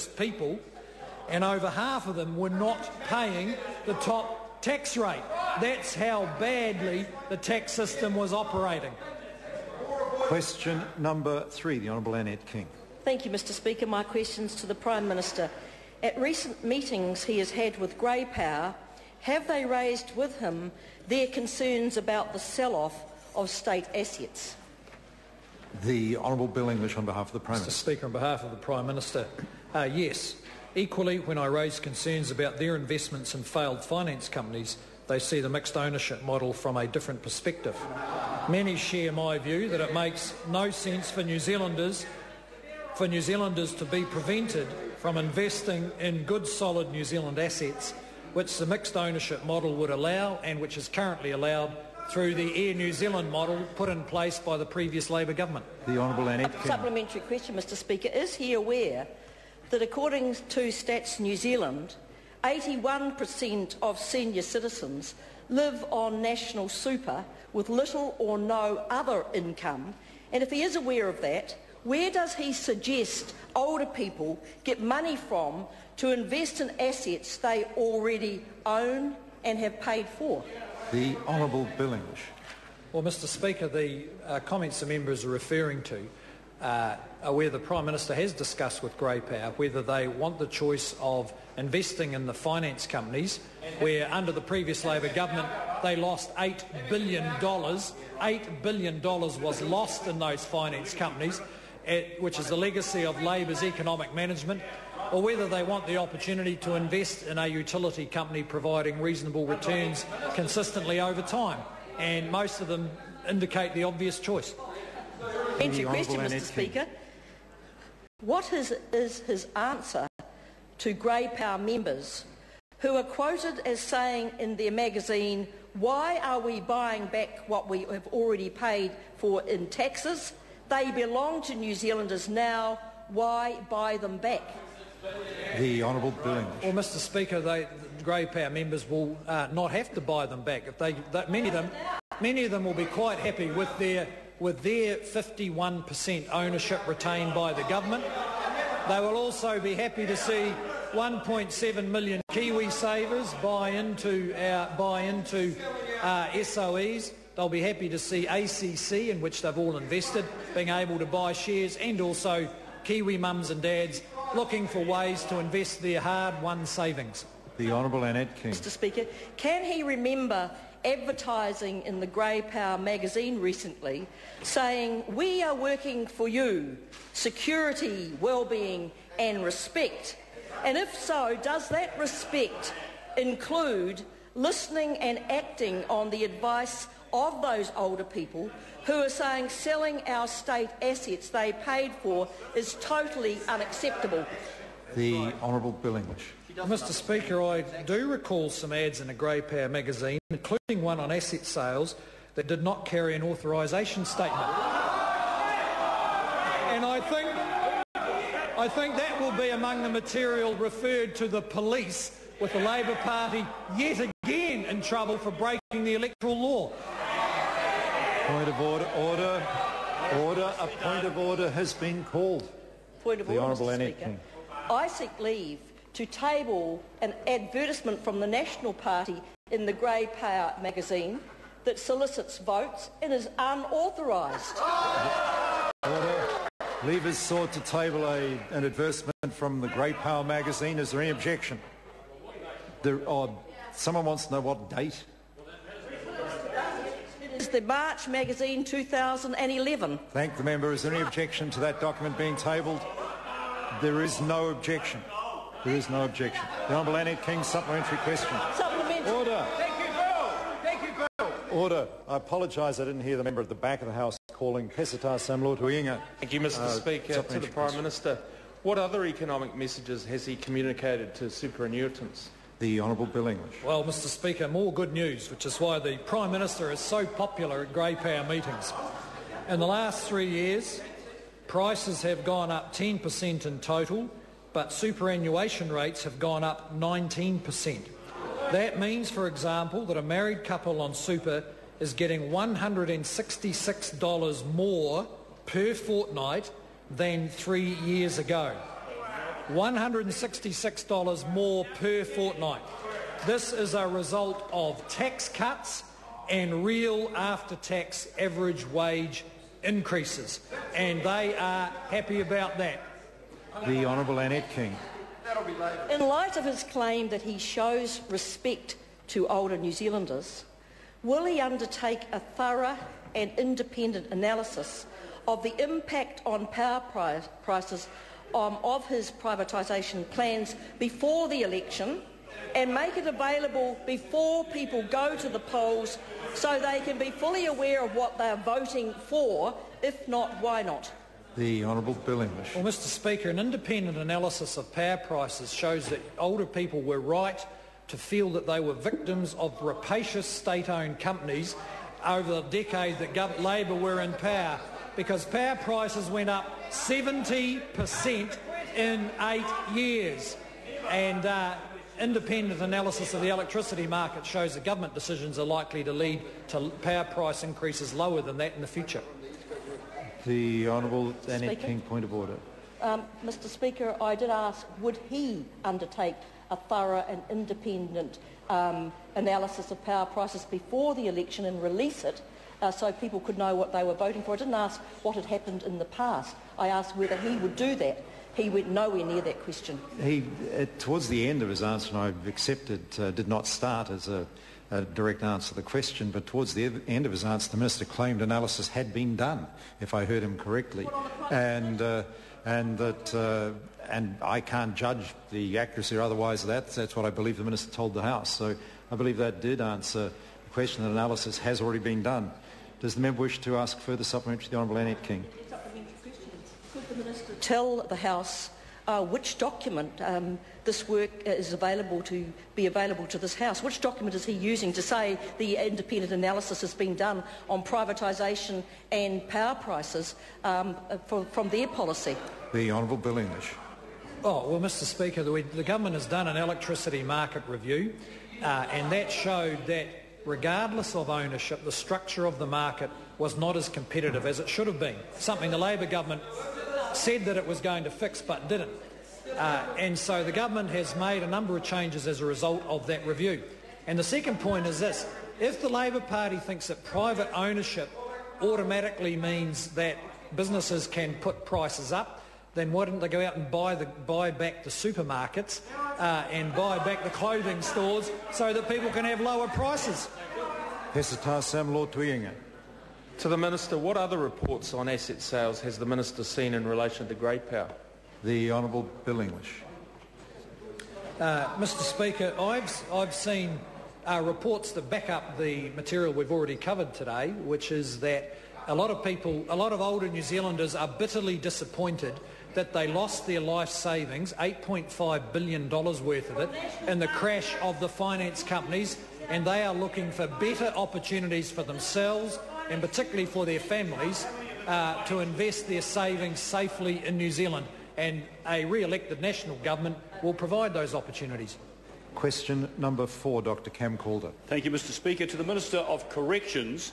people, and over half of them were not paying the top tax rate. That's how badly the tax system was operating. Question number 3, the Honourable Annette King. Thank you, Mr Speaker. My questions to the Prime Minister. At recent meetings he has had with Grey Power, have they raised with him their concerns about the sell-off of state assets? The Honourable Bill English on behalf of the Prime Minister. Mr Speaker, on behalf of the Prime Minister, yes. Equally, when I raise concerns about their investments in failed finance companies, they see the mixed ownership model from a different perspective. Many share my view that it makes no sense for New Zealanders to be prevented from investing in good, solid New Zealand assets, which the mixed ownership model would allow and which is currently allowed through the Air New Zealand model put in place by the previous Labor government. The Honourable Annette King. Supplementary question, Mr Speaker. Is he aware that according to Stats New Zealand, 81% of senior citizens live on national super with little or no other income? And if he is aware of that, where does he suggest older people get money from to invest in assets they already own and have paid for? The Honourable Bill English. Well, Mr Speaker, the comments the members are referring to are where the Prime Minister has discussed with Grey Power whether they want the choice of investing in the finance companies, where under the previous Labor government they lost $8 billion. $8 billion was lost in those finance companies, which is the legacy of Labor's economic management, or whether they want the opportunity to invest in a utility company providing reasonable returns consistently over time. And most of them indicate the obvious choice. Entry question, Mr Speaker. What is his answer to Grey Power members who are quoted as saying in their magazine, "Why are we buying back what we have already paid for in taxes? They belong to New Zealanders now. Why buy them back?" The Honourable Bill English. Well, Mr Speaker, the Grey Power members will not have to buy them back. Many of them will be quite happy with their 51% ownership retained by the government. They will also be happy to see 1.7 million Kiwi savers buy into SOEs. They'll be happy to see ACC, in which they've all invested, being able to buy shares, and also Kiwi mums and dads looking for ways to invest their hard-won savings. The Honourable Annette King. Mr Speaker, can he remember advertising in the Grey Power magazine recently saying, "We are working for you, security, well-being and respect"? And if so, does that respect include listening and acting on the advice of those older people who are saying selling our state assets they paid for is totally unacceptable? The Honourable Bill English. Mr Speaker, I do recall some ads in a Grey Power magazine, including one on asset sales that did not carry an authorisation statement. And I think that will be among the material referred to the police, with the Labor Party yet again in trouble for breaking the electoral law. Point of order. A point of order has been called. Point of order, the Honourable Mr. Annette Speaker. King. I seek leave to table an advertisement from the National Party in the Grey Power magazine that solicits votes and is unauthorised. Order. Leavers sought to table an advertisement from the Grey Power magazine. Is there any objection? Someone wants to know what date? It is the March magazine 2011. Thank the member. Is there any objection to that document being tabled? There is no objection. There is no objection. The Honourable Annette King, supplementary question. Supplementary. Order. Thank you, Bill. Thank you, Bill. Order. I apologise, I didn't hear the member at the back of the House calling Pesata Sam Lotu-Iiga. Thank you, Mr Speaker. To the Prime Minister, what other economic messages has he communicated to superannuitants? The Honourable Bill English. Well, Mr Speaker, more good news, which is why the Prime Minister is so popular at Grey Power meetings. In the last 3 years, prices have gone up 10% in total, but superannuation rates have gone up 19%. That means, for example, that a married couple on super is getting $166 more per fortnight than 3 years ago. $166 more per fortnight. This is a result of tax cuts and real after-tax average wage increases, and they are happy about that. The Honourable Annette King. In light of his claim that he shows respect to older New Zealanders, will he undertake a thorough and independent analysis of the impact on power prices of his privatisation plans before the election, and make it available before people go to the polls so they can be fully aware of what they are voting for? If not, why not? The Honourable Bill English. Well, Mr Speaker, an independent analysis of power prices shows that older people were right to feel that they were victims of rapacious state-owned companies over the decade that Labor were in power, because power prices went up 70% in 8 years. And independent analysis of the electricity market shows that government decisions are likely to lead to power price increases lower than that in the future. The Honourable Annette King, point of order. Mr Speaker, I did ask, would he undertake a thorough and independent analysis of power prices before the election and release it so people could know what they were voting for? I didn't ask what had happened in the past. I asked whether he would do that. He went nowhere near that question. He, towards the end of his answer, and I've accepted, did not start as a direct answer to the question, but towards the end of his answer, the Minister claimed analysis had been done, if I heard him correctly, and I can't judge the accuracy or otherwise of that. That's what I believe the Minister told the House. So I believe that did answer the question that analysis has already been done. Does the member wish to ask further supplementary to the Honourable Annette King? Could the Minister tell the House which document this work is available to this House? Which document is he using to say the independent analysis has been done on privatisation and power prices from their policy? The Honourable Bill English. Oh, well, Mr Speaker, the government has done an electricity market review and that showed that regardless of ownership, the structure of the market was not as competitive as it should have been, something the Labor government said that it was going to fix but didn't. And so the government has made a number of changes as a result of that review. And the second point is this: if the Labor Party thinks that private ownership automatically means that businesses can put prices up, then why didn't they go out and buy back the supermarkets and buy back the clothing stores so that people can have lower prices? Hesitasam Lotu-Iiga. To the Minister, what other reports on asset sales has the Minister seen in relation to grey power? The Honourable Bill English. Mr Speaker, I've seen reports that back up the material we've already covered today, which is that a lot of older New Zealanders are bitterly disappointed that they lost their life savings, $8.5 billion worth of it, in the crash of the finance companies, and they are looking for better opportunities for themselves and particularly for their families to invest their savings safely in New Zealand. And a re-elected national government will provide those opportunities. Question number 4, Dr. Cam Calder. Thank you, Mr Speaker. To the Minister of Corrections.